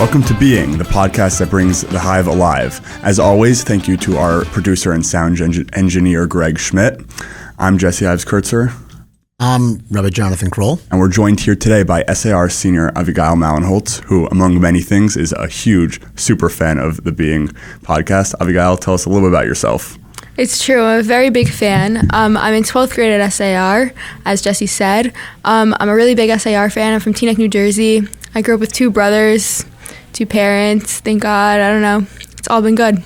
Welcome to Being, the podcast that brings the Hive alive. As always, thank you to our producer and sound engineer, Greg Schmidt. I'm Jesse Ives Kurtzer. I'm Rabbi Jonathan Kroll. And we're joined here today by SAR senior Avigail Mallin-Holtz, who, among many things, is a huge super fan of the Being podcast. Avigail, tell us a little bit about yourself. It's true. I'm a very big fan. I'm in 12th grade at SAR, as Jesse said. I'm a really big SAR fan. I'm from Teaneck, New Jersey. I grew up with two brothers, two parents. Thank God. I don't know. It's all been good.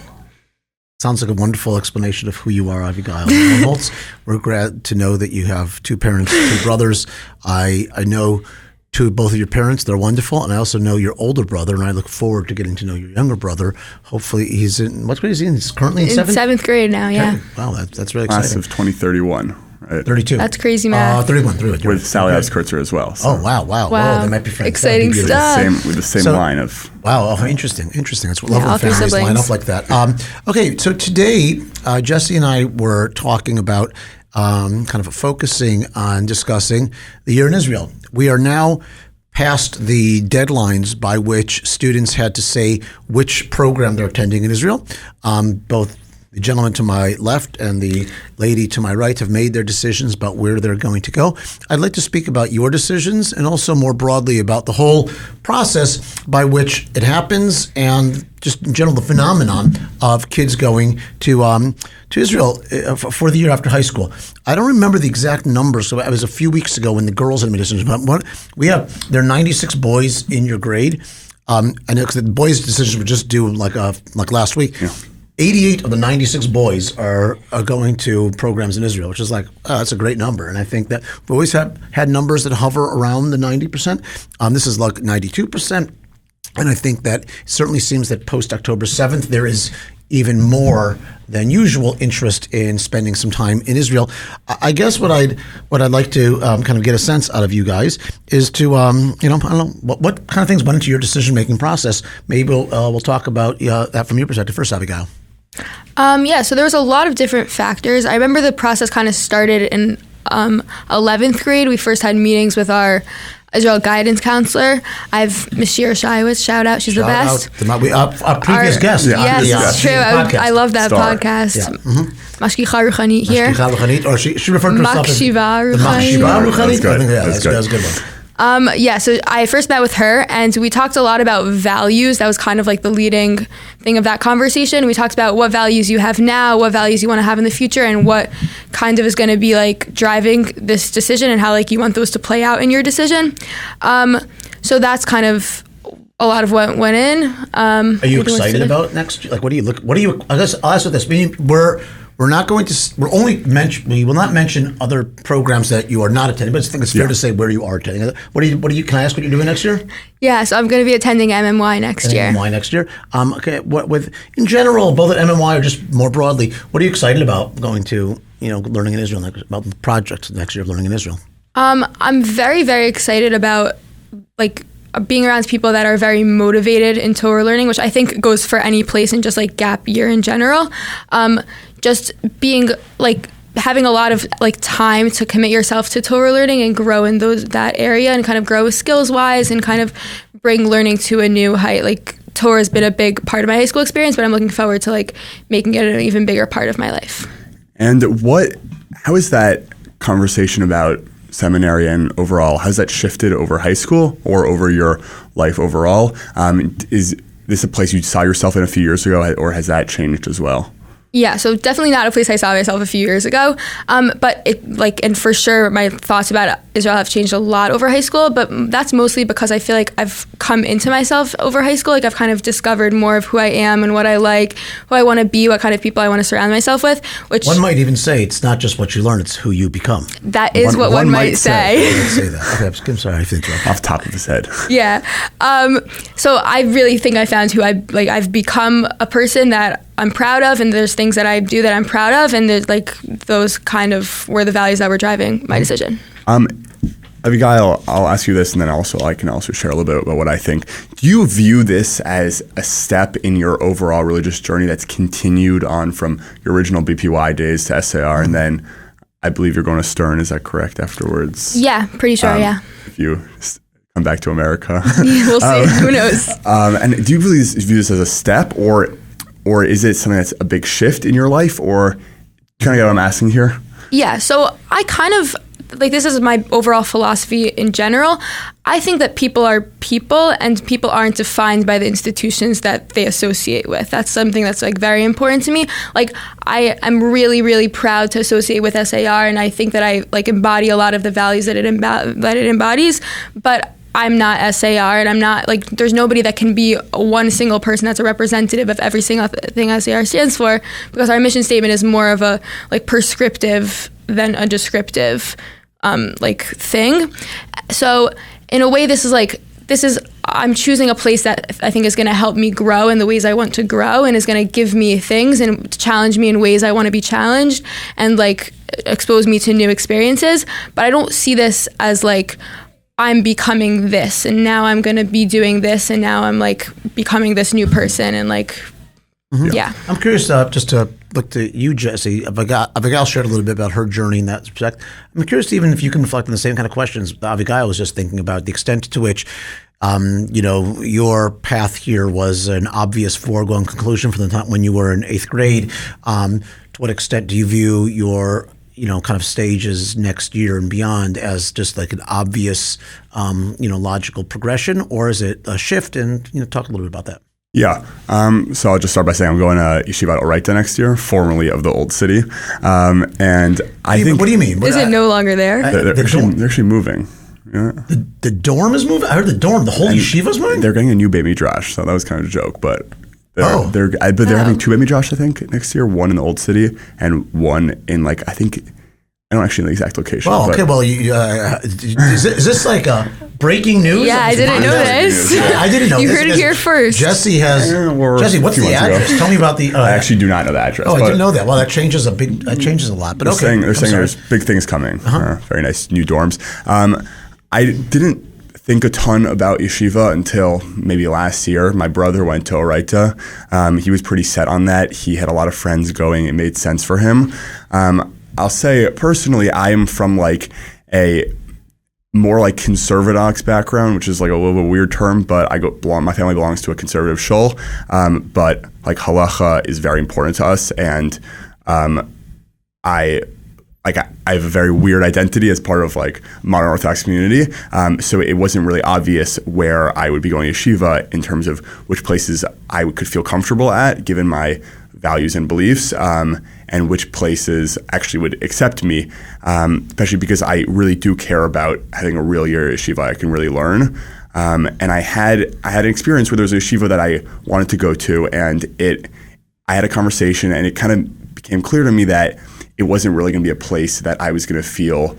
Sounds like a wonderful explanation of who you are, Avigail Mallin-Holtz. We're glad to know that you have two parents, two brothers. I know both of your parents. They're wonderful. And I also know your older brother, and I look forward to getting to know your younger brother. Hopefully he's in, what grade is he in? He's currently in seventh? Seventh grade now, yeah. Okay. Wow, that's really exciting. Class of 2031, right? 32. That's crazy math. 31. With Sally Ives Kurtzer as well. So. Oh, wow. Wow. They might be friends. Exciting stuff. With the same line of... Wow, interesting. It's lovely all three families line siblings. up like that. Okay, so today, Jesse and I were talking about kind of focusing on discussing the year in Israel. We are now past the deadlines by which students had to say which program they're attending in Israel. Both the gentleman to my left and the lady to my right have made their decisions about where they're going to go. I'd like to speak about your decisions and also more broadly about the whole process by which it happens and just in general the phenomenon of kids going to Israel for the year after high school. I don't remember the exact numbers, so it was a few weeks ago when the girls had made decisions. But there are 96 boys in your grade. I know because the boys' decisions were just due like last week. Yeah. 88 of the 96 boys are going to programs in Israel, which is that's a great number. And I think that we've always had numbers that hover around the 90%. This is like 92%. And I think that it certainly seems that post-October 7th, there is even more than usual interest in spending some time in Israel. I guess what I'd like to kind of get a sense out of you guys is to I don't know what kind of things went into your decision-making process. Maybe we'll talk about that from your perspective first, Abigail. So there was a lot of different factors. I remember the process kind of started in 11th grade. We first had meetings with our Israel guidance counselor. I have Ms. Shira Shaiwitz, shout out, she's the best. Our previous guest. Yes, true. I love that podcast. Yeah. Mashkicha Ruchanit here. Mashkicha Ruchanit, or she referred to herself as Makshiva Ruchanit. That's good. That was a good one. So I first met with her and we talked a lot about values. That was kind of like the leading thing of that conversation. We talked about what values you have now, what values you want to have in the future, and what kind of is going to be like driving this decision and how like you want those to play out in your decision. So that's kind of a lot of what went in. Are you excited about next year? Like, I guess I'll ask you this. We will not mention other programs that you are not attending, but I think it's fair to say where you are attending. Can I ask what you're doing next year? Yeah, so I'm going to be attending MMY next year. MMY next year. Okay. In general, both at MMY or just more broadly, what are you excited about going to, learning in Israel, about the project next year of learning in Israel? I'm very, very excited about being around people that are very motivated in Torah learning, which I think goes for any place in just like gap year in general. Just being having a lot of time to commit yourself to Torah learning and grow in that area and kind of grow skills wise and kind of bring learning to a new height. Torah has been a big part of my high school experience, but I'm looking forward to making it an even bigger part of my life. And how is that conversation about seminary and overall, has that shifted over high school or over your life overall? Is this a place you saw yourself in a few years ago, or has that changed as well? Yeah, so definitely not a place I saw myself a few years ago. But and for sure, my thoughts about Israel have changed a lot over high school. But that's mostly because I feel like I've come into myself over high school. I've kind of discovered more of who I am and what I like, who I want to be, what kind of people I want to surround myself with. Which one might even say it's not just what you learn; it's who you become. That is what one might say. Say that. Okay, I'm sorry, I think off the top of his head. Yeah. So I really think I found who I've become a person that I'm proud of, and there's things that I do that I'm proud of, and there's those kind of were the values that were driving my decision. Abigail, I'll ask you this, and then I can also share a little bit about what I think. Do you view this as a step in your overall religious journey that's continued on from your original BPY days to SAR, and then I believe you're going to Stern, is that correct, afterwards? Yeah, pretty sure, yeah. If you come back to America. We'll see. Who knows? And do you really view this as a step, or is it something that's a big shift in your life, or kind of get what I'm asking here? Yeah. So I kind of like, this is my overall philosophy in general. I think that people are people, and people aren't defined by the institutions that they associate with. That's something that's like very important to me. Like, I am really, really proud to associate with SAR, and I think that I like embody a lot of the values that it embodies. But I'm not SAR, and I'm not like, there's nobody that can be one single person that's a representative of every single thing SAR stands for, because our mission statement is more of a like prescriptive than a descriptive like thing. So in a way, this is I'm choosing a place that I think is going to help me grow in the ways I want to grow, and is going to give me things and challenge me in ways I want to be challenged, and like expose me to new experiences. But I don't see this as like, I'm becoming this, and now I'm going to be doing this, and now I'm like becoming this new person, and like, yeah. I'm curious, just to look to you, Jesse. Avigail shared a little bit about her journey in that respect. I'm curious, even if you can reflect on the same kind of questions Avigail was just thinking about, the extent to which, your path here was an obvious foregone conclusion from the time when you were in 8th grade. To what extent do you view your kind of stages next year and beyond as just like an obvious, logical progression, or is it a shift? And, talk a little bit about that. Yeah. So I'll just start by saying I'm going to Yeshivat Oraita next year, formerly of the Old City. And I think... What do you mean? Is it no longer there? They're actually moving. Yeah. The dorm is moving? I heard the dorm, the whole yeshiva is moving? They're getting a new Beit Midrash, so that was kind of a joke, but... They're having 2 Beit Midrash, I think, next year. One in the Old City and one in, like, I think... I don't actually know the exact location. Well, okay. Well, is this like a breaking news? Yeah, I didn't know this. I didn't know. You heard it here first. Jesse, what's the address? Tell me about the. I actually do not know the address. Oh, I didn't know that. Well, that changes a lot. But they're saying there's big things coming. Very nice new dorms. I didn't think a ton about yeshiva until maybe last year. My brother went to Oraita. He was pretty set on that. He had a lot of friends going. It made sense for him. I'll say personally, I am from like a more like conservadox background, which is like a little bit weird term, but my family belongs to a conservative shul. But like halacha is very important to us, and I have a very weird identity as part of like modern Orthodox community. So it wasn't really obvious where I would be going to yeshiva in terms of which places I could feel comfortable at, given my values and beliefs, and which places actually would accept me, especially because I really do care about having a real year at yeshiva I can really learn. And I had an experience where there was a yeshiva that I wanted to go to, and I had a conversation, and it kind of became clear to me that it wasn't really going to be a place that I was going to feel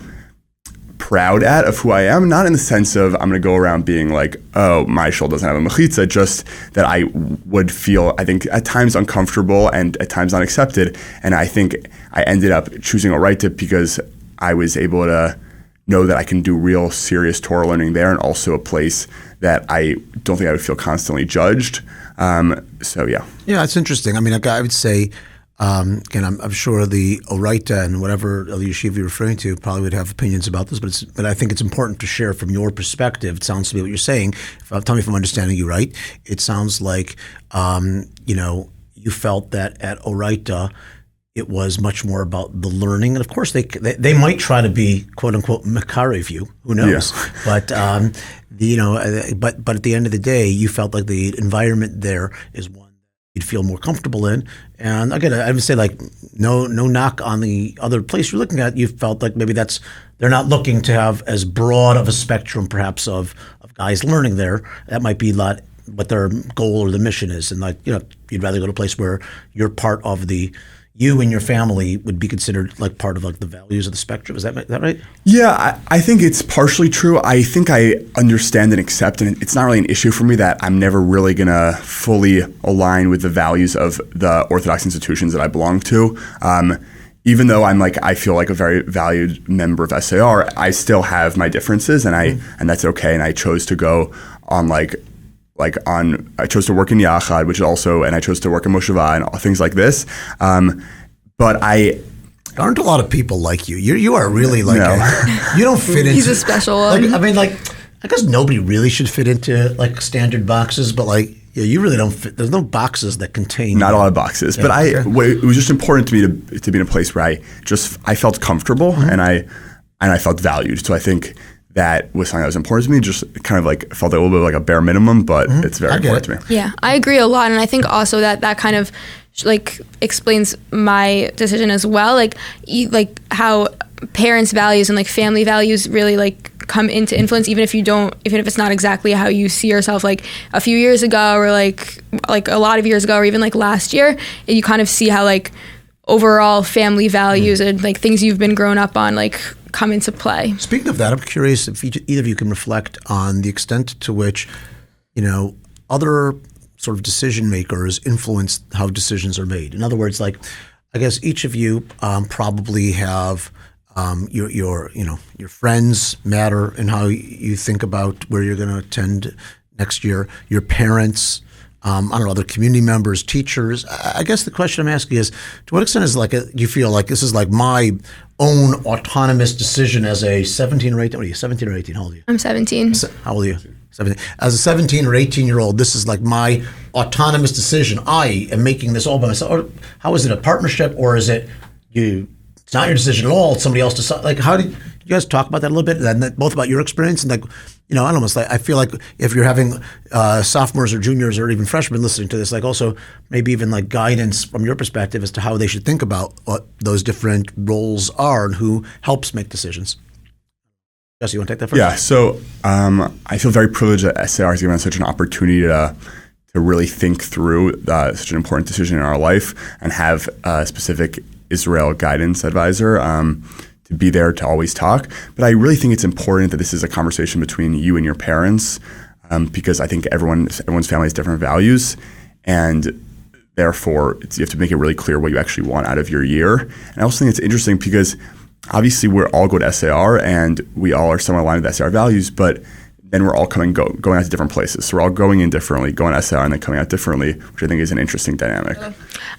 proud of who I am, not in the sense of I'm going to go around being like, oh, my shul doesn't have a mechitza, just that I would feel, I think, at times uncomfortable and at times not accepted. And I think I ended up choosing Oraita because I was able to know that I can do real serious Torah learning there, and also a place that I don't think I would feel constantly judged. So, yeah. Yeah, it's interesting. I mean, I would say, again, I'm sure the Oraita and whatever other yeshiva you're referring to probably would have opinions about this, but I think it's important to share from your perspective. It sounds to me what you're saying. Tell me if I'm understanding you right. It sounds like you felt that at Oraita it was much more about the learning, and of course they might try to be quote unquote makarev you. Who knows? Yeah. But but at the end of the day, you felt like the environment there is one you'd feel more comfortable in. And again, I would say like no knock on the other place you're looking at. You felt like maybe they're not looking to have as broad of a spectrum perhaps of guys learning there. That might be a lot what their goal or the mission is. And you'd rather go to a place where you're part of you and your family would be considered like part of like the values of the spectrum. Is that right? Yeah, I think it's partially true. I think I understand and accept, and it's not really an issue for me that I'm never really going to fully align with the values of the Orthodox institutions that I belong to. Even though I feel like a very valued member of SAR, I still have my differences, and and that's okay. And I chose to go on I chose to work in Yachad, which is also, and I chose to work in Mosheva and all things like this. But aren't a lot of people like you. You are really like, you don't fit into. He's a special one. I guess nobody really should fit into like standard boxes, but like, yeah, you really don't fit. There's no boxes that contain. Not a lot of boxes, but it was just important to me to be in a place where I felt comfortable and I felt valued. So I think that was something that was important to me. Just kind of like felt a little bit like a bare minimum, but it's very important to me. Yeah, I agree a lot, and I think also that kind of like explains my decision as well. Like how parents' values and like family values really like come into influence, even if it's not exactly how you see yourself like a few years ago or like a lot of years ago or even like last year. You kind of see how like overall family values and like things you've been grown up on like come into play. Speaking of that, I'm curious if either of you can reflect on the extent to which, other sort of decision makers influence how decisions are made. In other words, like, I guess each of you probably have your friends matter in how you think about where you're going to attend next year. Your parents, other community members, teachers. I guess the question I'm asking is, to what extent is you feel like this is like my own autonomous decision as a 17 or 18? What are you, 17 or 18? How old are you? I'm 17. How old are you? 17. As a 17 or 18-year-old, this is like my autonomous decision. I am making this all by myself. Or how is it a partnership, or is it you? It's not your decision at all. It's somebody else decide. Like, how did you guys talk about that a little bit? And both about your experience and I feel like if you're having sophomores or juniors or even freshmen listening to this, like also maybe even like guidance from your perspective as to how they should think about what those different roles are and who helps make decisions. Jesse, you want to take that first? Yeah. So I feel very privileged that SAR has given us such an opportunity to really think through such an important decision in our life and have a specific Israel guidance advisor to be there to always talk. But I really think it's important that this is a conversation between you and your parents because I think everyone's family has different values, and therefore you have to make it really clear what you actually want out of your year. And I also think it's interesting because obviously we're all go to SAR and we all are somewhat aligned with SAR values, but then we're all going out to different places. So we're all going in differently, going to SAR and then coming out differently, which I think is an interesting dynamic.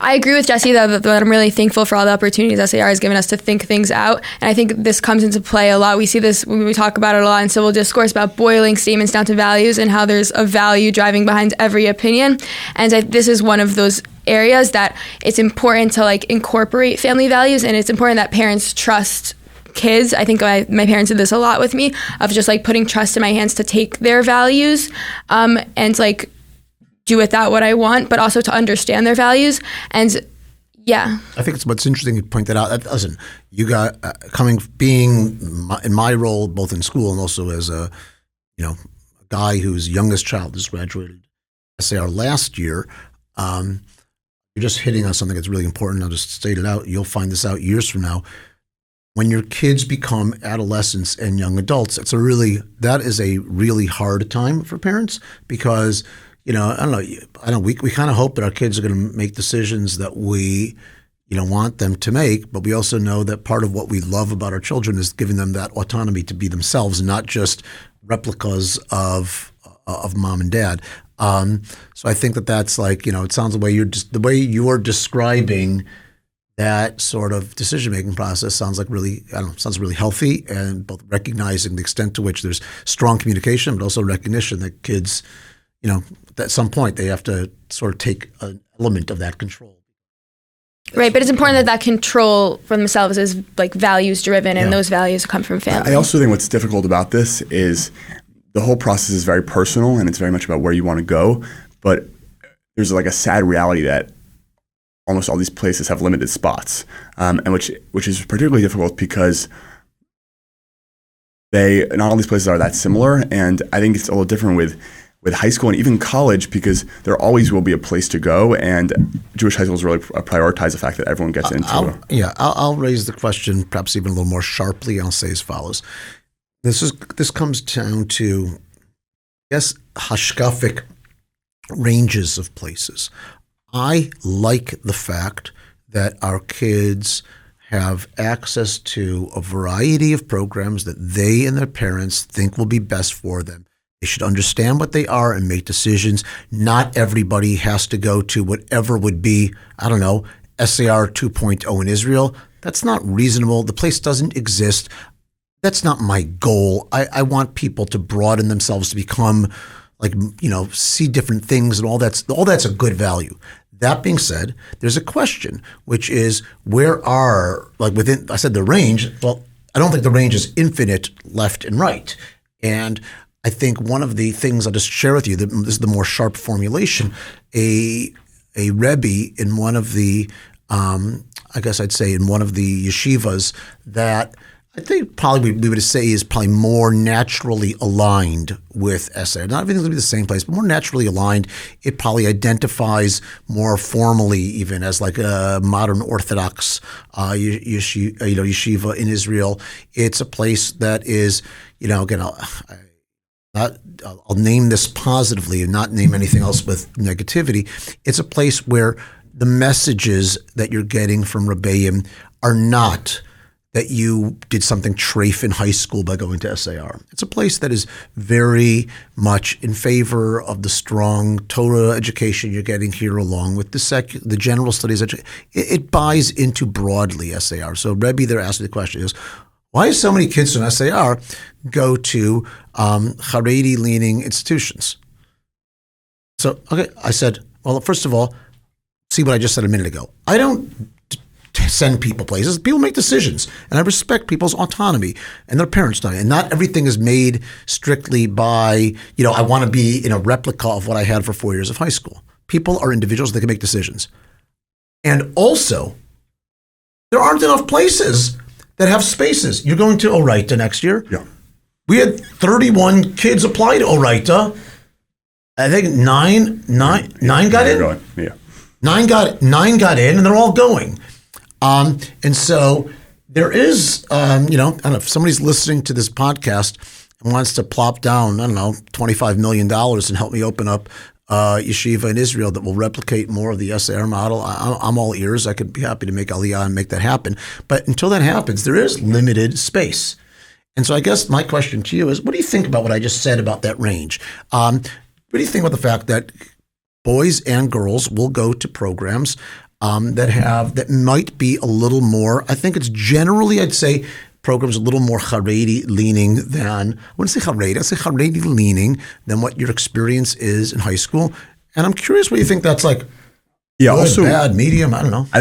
I agree with Jesse that I'm really thankful for all the opportunities SAR has given us to think things out. And I think this comes into play a lot. We see this when we talk about it a lot in civil discourse about boiling statements down to values and how there's a value driving behind every opinion. And this is one of those areas that it's important to like incorporate family values, and it's important that parents trust kids. I think my parents did this a lot with me, of just like putting trust in my hands to take their values and like do with that what I want, but also to understand their values. And yeah, I think it's what's interesting you point that out. Listen, you got being in my role both in school and also as a guy whose youngest child just graduated SAR last year. You're just hitting on something that's really important. I'll just state it out. You'll find this out years from now. When your kids become adolescents and young adults, that is a really hard time for parents because, we kind of hope that our kids are going to make decisions that we, want them to make, but we also know that part of what we love about our children is giving them that autonomy to be themselves and not just replicas of mom and dad. So I think that's like, it sounds the way you are describing that sort of decision-making process sounds really healthy, and both recognizing the extent to which there's strong communication, but also recognition that kids, at some point they have to sort of take an element of that control. Right, but it's important that control for themselves is like values-driven, and those values come from family. I also think what's difficult about this is the whole process is very personal, and it's very much about where you want to go, but there's like a sad reality that almost all these places have limited spots, and which is particularly difficult because not all these places are that similar. And I think it's a little different with high school and even college because there always will be a place to go, and Jewish high schools really prioritize the fact that everyone gets into. I'll raise the question perhaps even a little more sharply. I'll say as follows: This comes down to, I guess, hashkafic ranges of places. I like the fact that our kids have access to a variety of programs that they and their parents think will be best for them. They should understand what they are and make decisions. Not everybody has to go to whatever would be, SAR 2.0 in Israel. That's not reasonable. The place doesn't exist. that's not my goal. I want people to broaden themselves to become see different things, and all that's a good value. That being said, there's a question, which is where are, within, I said the range, well, I don't think the range is infinite left and right. And I think one of the things I'll just share with you, this is the more sharp formulation, a Rebbe in one of the, I guess I'd say in one of the yeshivas that I think probably we would say is probably more naturally aligned with SAR. Not everything's going to be the same place, but more naturally aligned. It probably identifies more formally even as like a modern Orthodox yeshiva in Israel. It's a place that is, again, I'll name this positively and not name anything else with negativity. It's a place where the messages that you're getting from Rebbeim are not that you did something treif in high school by going to SAR. It's a place that is very much in favor of the strong Torah education you're getting here, along with the general studies. It buys into broadly SAR. So Rebbe there asked the question is, why do so many kids from SAR go to Haredi-leaning institutions? So, okay, I said, well, first of all, see what I just said a minute ago. I don't send people places. People make decisions, and I respect people's autonomy and their parents' autonomy. And not everything is made strictly by, I want to be in a replica of what I had for 4 years of high school. People are individuals. They can make decisions. And also, there aren't enough places that have spaces. You're going to Oraita next year. Yeah. We had 31 kids apply to Oraita. I think nine got in. Going. Yeah. Nine got in, and they're all going. And so there is, I don't know, if somebody's listening to this podcast and wants to plop down, $25 million and help me open up yeshiva in Israel that will replicate more of the SAR model, I'm all ears. I could be happy to make Aliyah and make that happen. But until that happens, there is limited space. And so I guess my question to you is, what do you think about what I just said about that range? What do you think about the fact that boys and girls will go to programs that might be a little more, I think it's generally, I'd say, programs a little more Haredi leaning than, I wouldn't say Haredi, I'd say Haredi leaning than what your experience is in high school. And I'm curious what you think that's like. Yeah, good, also bad, medium, I don't know. I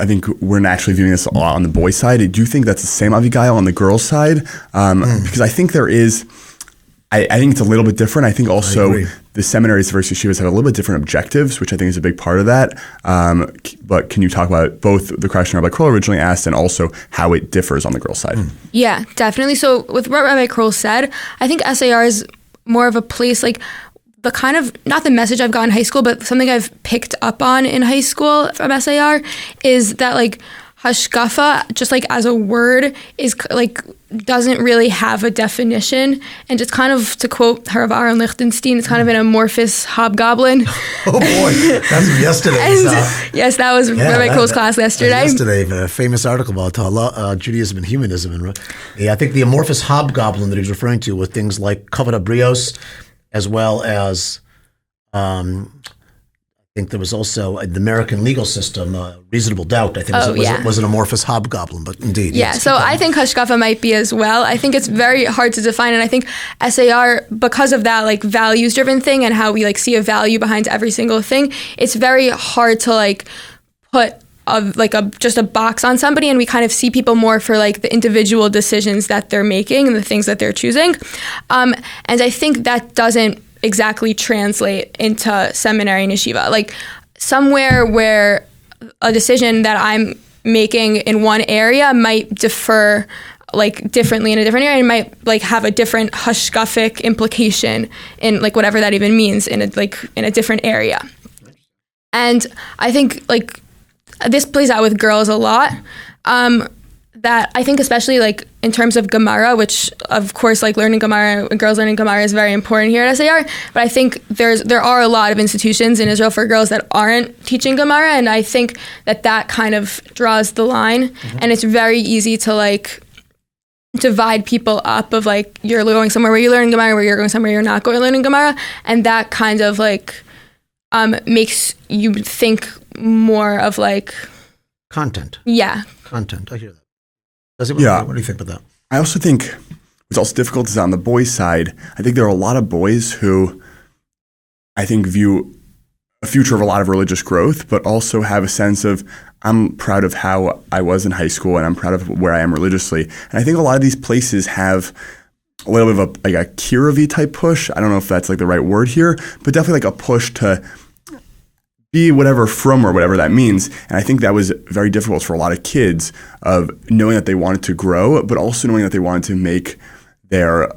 think we're naturally viewing this a lot on the boys' side. Do you think that's the same, Avigail, on the girls' side? Because I think there is, I think it's a little bit different. I think also the seminaries versus yeshivas have a little bit different objectives, which I think is a big part of that. But can you talk about both the question Rabbi Kroll originally asked and also how it differs on the girls' side? Yeah, definitely. So with what Rabbi Kroll said, I think SAR is more of a place like the kind of, not the message I've got in high school, but something I've picked up on in high school from SAR is that like hashkafa, just like as a word, is like doesn't really have a definition, and just kind of, to quote Harav Aaron Lichtenstein, it's kind of an amorphous hobgoblin. Oh boy, that's yesterday's. Yes, that was Rabbi Kroll's class yesterday. Yesterday, a famous article about Judaism and humanism, and I think the amorphous hobgoblin that he was referring to with things like kavod brios, as well as. I think there was also the American legal system, reasonable doubt, I think was an amorphous hobgoblin, but indeed. Yeah, so I think hashkafa might be as well. I think it's very hard to define, and I think SAR, because of that like values-driven thing and how we like see a value behind every single thing, it's very hard to like put just a box on somebody, and we kind of see people more for like the individual decisions that they're making and the things that they're choosing. And I think that doesn't exactly translate into seminary and yeshiva. Like somewhere where a decision that I'm making in one area might differ like differently in a different area, and might like have a different hashkafic implication in like whatever that even means in a different area. And I think like this plays out with girls a lot. That I think especially like in terms of Gemara, which of course like learning Gemara, girls learning Gemara is very important here at SAR, but I think there are a lot of institutions in Israel for girls that aren't teaching Gemara, and I think that kind of draws the line, and it's very easy to like divide people up of like you're going somewhere where you learn Gemara, where you're going somewhere you're not going to learn Gemara, and that kind of like makes you think more of like content. Yeah. Content, I hear that. What do you think about that? I also think what's also difficult is on the boys' side. I think there are a lot of boys who I think view a future of a lot of religious growth, but also have a sense of, I'm proud of how I was in high school and I'm proud of where I am religiously. And I think a lot of these places have a little bit of a Kirov type push. I don't know if that's like the right word here, but definitely like a push to be whatever from or whatever that means. And I think that was very difficult for a lot of kids of knowing that they wanted to grow, but also knowing that they wanted to make their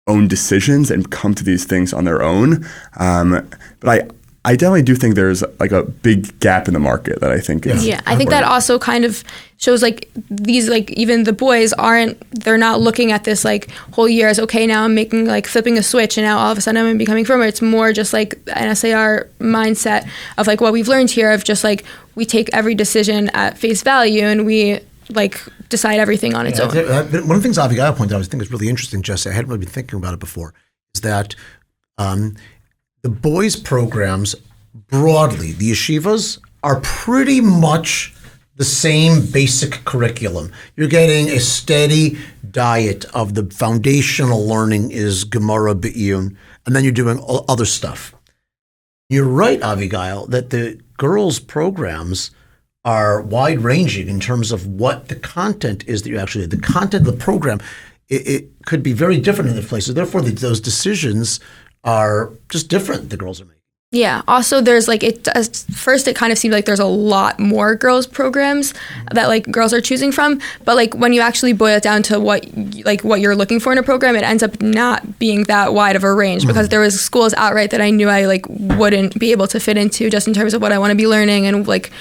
own decisions and come to these things on their own. But I definitely do think there's like a big gap in the market that I think is I think that also kind of shows like these, like even the boys they're not looking at this like whole year as, okay, now I'm making like flipping a switch and now all of a sudden I'm becoming firmer. It's more just like an SAR mindset of like what we've learned here of just like we take every decision at face value and we like decide everything on its own. One of the things Avigail pointed out, I think is really interesting, Jesse, I hadn't really been thinking about it before, is that the boys' programs broadly, the yeshivas, are pretty much the same basic curriculum. You're getting a steady diet of the foundational learning is Gemara Be'iyun, and then you're doing other stuff. You're right, Avigail, that the girls' programs are wide-ranging in terms of what the content is that you actually do. The content of the program, it could be very different in the places. Therefore, those decisions are just different the girls are making. Yeah. Also, there's like first it kind of seemed like there's a lot more girls programs that like girls are choosing from, but like when you actually boil it down to what you're looking for in a program, it ends up not being that wide of a range because there was schools outright that I knew I like wouldn't be able to fit into just in terms of what I want to be learning and like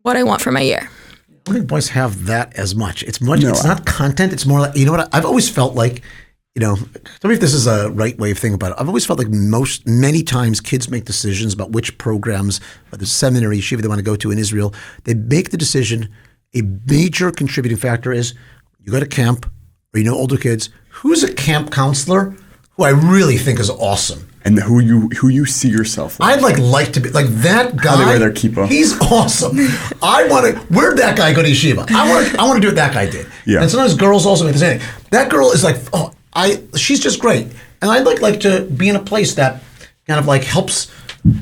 what I want for my year. I don't think boys have that as much. It's not content. It's more like, you know what, I've always felt like, tell me if this is a right way of thinking about it. I've always felt like many times kids make decisions about which programs, whether it's seminary, yeshiva they want to go to in Israel. They make the decision. A major contributing factor is you go to camp or older kids. Who's a camp counselor who I really think is awesome? And who you see yourself like. I'd like to be like that guy. How they wear their kippah. He's awesome. Where'd that guy go to yeshiva? I want to do what that guy did. Yeah. And sometimes girls also make the same thing. That girl is like, she's just great. And I'd like to be in a place that kind of like helps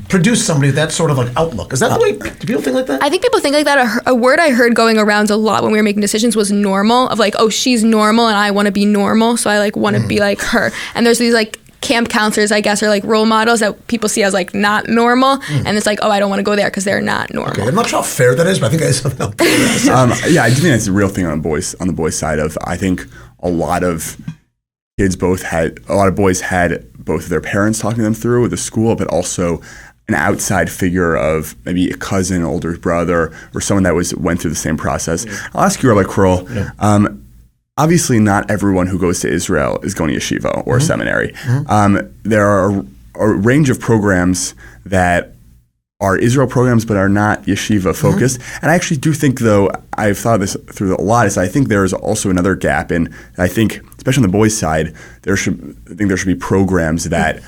produce somebody with that sort of like outlook. Is that the way, do people think like that? I think people think like that. A word I heard going around a lot when we were making decisions was normal, of like, oh, she's normal and I want to be normal. So I like want to be like her. And there's these like camp counselors, I guess, are like role models that people see as like not normal. And it's like, oh, I don't want to go there because they're not normal. Okay. I'm not sure how fair that is, but I think I something else. I do think that's a real thing on the boys side of, I think a lot of boys had both of their parents talking to them through the school, but also an outside figure of maybe a cousin, older brother, or someone that went through the same process. I'll ask you, Rabbi Kroll. Obviously, not everyone who goes to Israel is going to yeshiva or seminary. There are a range of programs that are Israel programs but are not yeshiva focused. And I actually do think, though, I've thought this through a lot, is I think there is also another gap in, I think, especially on the boys' side, there should be programs that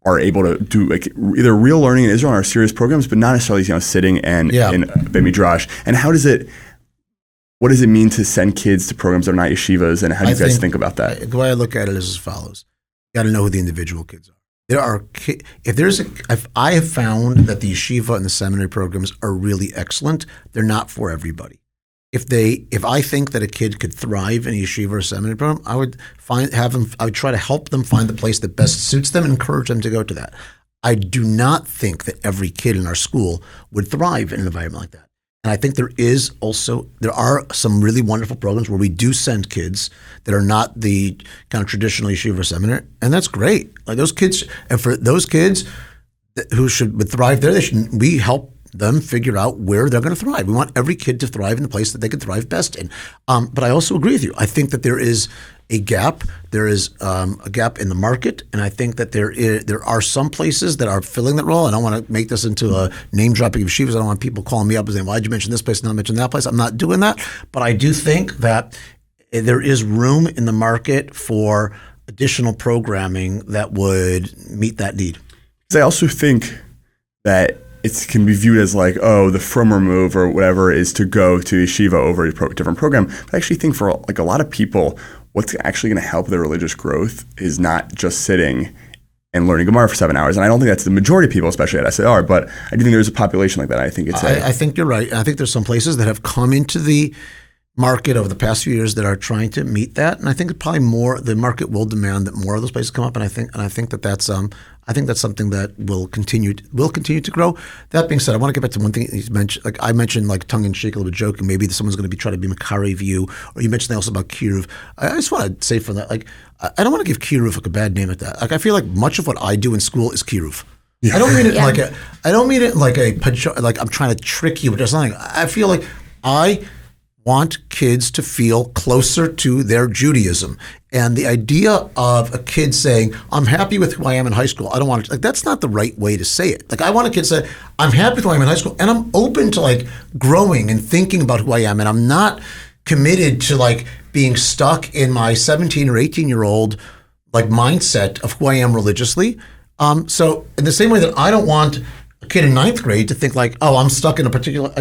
are able to do like either real learning in Israel or serious programs, but not necessarily sitting and in Beit Midrash. And what does it mean to send kids to programs that are not yeshivas, and how do you guys think about that? The way I look at it is as follows. You got to know who the individual kids are. If I have found that the yeshiva and the seminary programs are really excellent, they're not for everybody. If I think that a kid could thrive in a yeshiva or seminary program, I would try to help them find the place that best suits them and encourage them to go to that. I do not think that every kid in our school would thrive in an environment like that. And I think there are some really wonderful programs where we do send kids that are not the kind of traditional yeshiva or seminary, and that's great. Like those kids, and for those kids who would thrive there, we help them figure out where they're going to thrive. We want every kid to thrive in the place that they can thrive best in. But I also agree with you. I think that there is a gap. There is a gap in the market, and I think that there are some places that are filling that role. I don't want to make this into a name dropping of yeshivas. I don't want people calling me up and saying, "Why'd you mention this place and not mention that place?" I'm not doing that, but I do think that there is room in the market for additional programming that would meet that need. I also think that it can be viewed as like, oh, the frommer move or whatever is to go to yeshiva over a different program. But I actually think for like a lot of people, what's actually going to help their religious growth is not just sitting and learning Gemara for 7 hours. And I don't think that's the majority of people, especially at SAR, but I do think there's a population like that. I think I think you're right. I think there's some places that have come into the market over the past few years that are trying to meet that, and I think probably the market will demand that more of those places come up, and I think that's something that will continue to grow. That being said, I want to get back to one thing you mentioned. Like I mentioned, like tongue in cheek, a little bit joking, maybe someone's going to be trying to be Makari you, or you mentioned also about Kiruv. I just want to say for that, like I don't want to give Kiruv like a bad name at that. Like I feel like much of what I do in school is Kiruv. Yeah. I don't mean it like I'm trying to trick you, but there's nothing. I feel like I want kids to feel closer to their Judaism. And the idea of a kid saying, I'm happy with who I am in high school, I don't want to, like, that's not the right way to say it. Like, I want a kid to say, I'm happy with who I am in high school, and I'm open to, like, growing and thinking about who I am, and I'm not committed to, like, being stuck in my 17 or 18-year-old, like, mindset of who I am religiously. So in the same way that I don't want a kid in ninth grade to think like, oh, I'm stuck in a particular,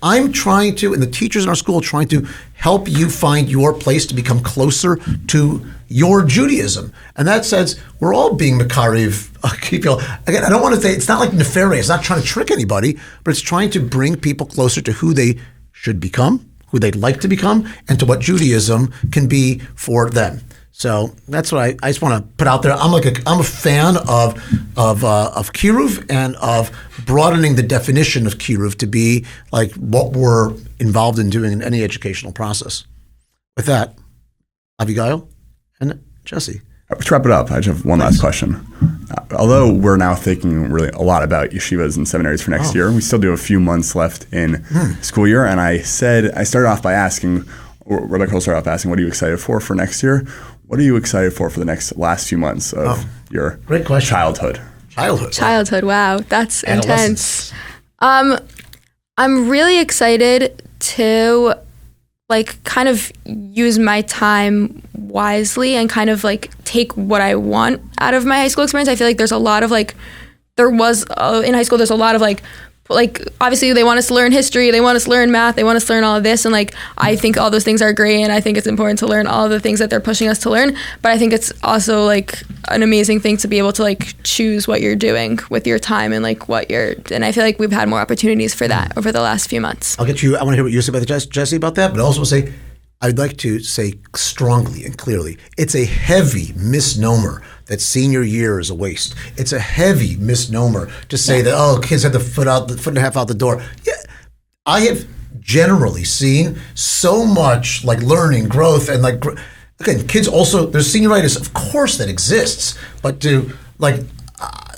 I'm trying to, and the teachers in our school are trying to help you find your place to become closer to your Judaism. And that says we're all being Makariv people. Again, I don't want to say, it's not like nefarious, it's not trying to trick anybody, but it's trying to bring people closer to who they should become, who they'd like to become, and to what Judaism can be for them. So that's what I just want to put out there. I'm a fan of Kiruv and of broadening the definition of Kiruv to be like what we're involved in doing in any educational process. With that, Avigail and Jesse. Let's wrap it up. I just have one last question. Although we're now thinking really a lot about yeshivas and seminaries for next year, we still do a few months left in school year. And I started off by asking, Rabbi Kroll started off asking, what are you excited for next year? What are you excited for the last few months of your great question. Childhood? Childhood, wow, that's intense. I'm really excited to like kind of use my time wisely and kind of like take what I want out of my high school experience. I feel like there's a lot of like, there was in high school, there's a lot of like obviously they want us to learn history, they want us to learn math, they want us to learn all of this, and like I think all those things are great, and I think it's important to learn all of the things that they're pushing us to learn, but I think it's also like an amazing thing to be able to like choose what you're doing with your time and like and I feel like we've had more opportunities for that over the last few months. I want to hear what you say about Jesse about that, but also say I'd like to say strongly and clearly, it's a heavy misnomer that senior year is a waste. It's a heavy misnomer to say that, kids have the foot and a half out the door. Yeah, I have generally seen so much like learning, growth, and like, again, kids also, there's senioritis, of course, that exists, but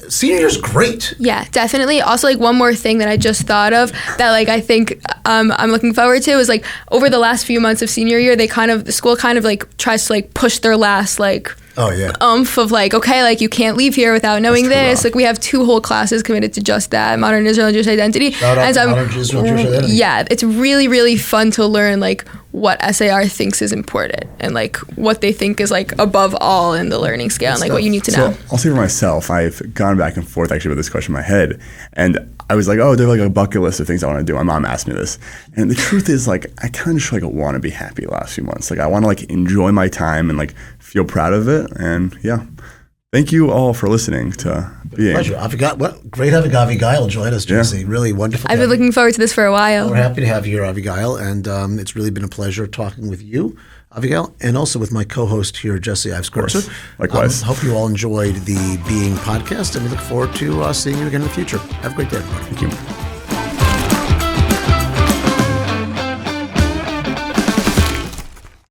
senior year's great. Yeah, definitely. Also, like one more thing that I just thought of that like I think I'm looking forward to is like over the last few months of senior year, the school kind of like tries to like push their last like oomph of like, okay, like you can't leave here without knowing this. Like we have 2 whole classes committed to just that, Modern Israel and Jewish Identity. Shout out to Modern Israel and Jewish Identity. Yeah, it's really, really fun to learn like what SAR thinks is important and like what they think is like above all in the learning scale and like what you need to know. I'll say for myself, I've gone back and forth actually with this question in my head, and I was like, there's like a bucket list of things I want to do. My mom asked me this, and the truth is like I kind of just like want to be happy the last few months. Like I want to like enjoy my time and like feel proud of it. And yeah, thank you all for listening to being. Pleasure. Great having Avigail join us, Jesse. Yeah. Really wonderful. I've been looking forward to this for a while. We're happy to have you here, Avigail, and it's really been a pleasure talking with you, Avigail, and also with my co-host here, Jesse Ives-Kurtzer. Likewise. Hope you all enjoyed the Being podcast, and we look forward to seeing you again in the future. Have a great day, everybody. Thank you.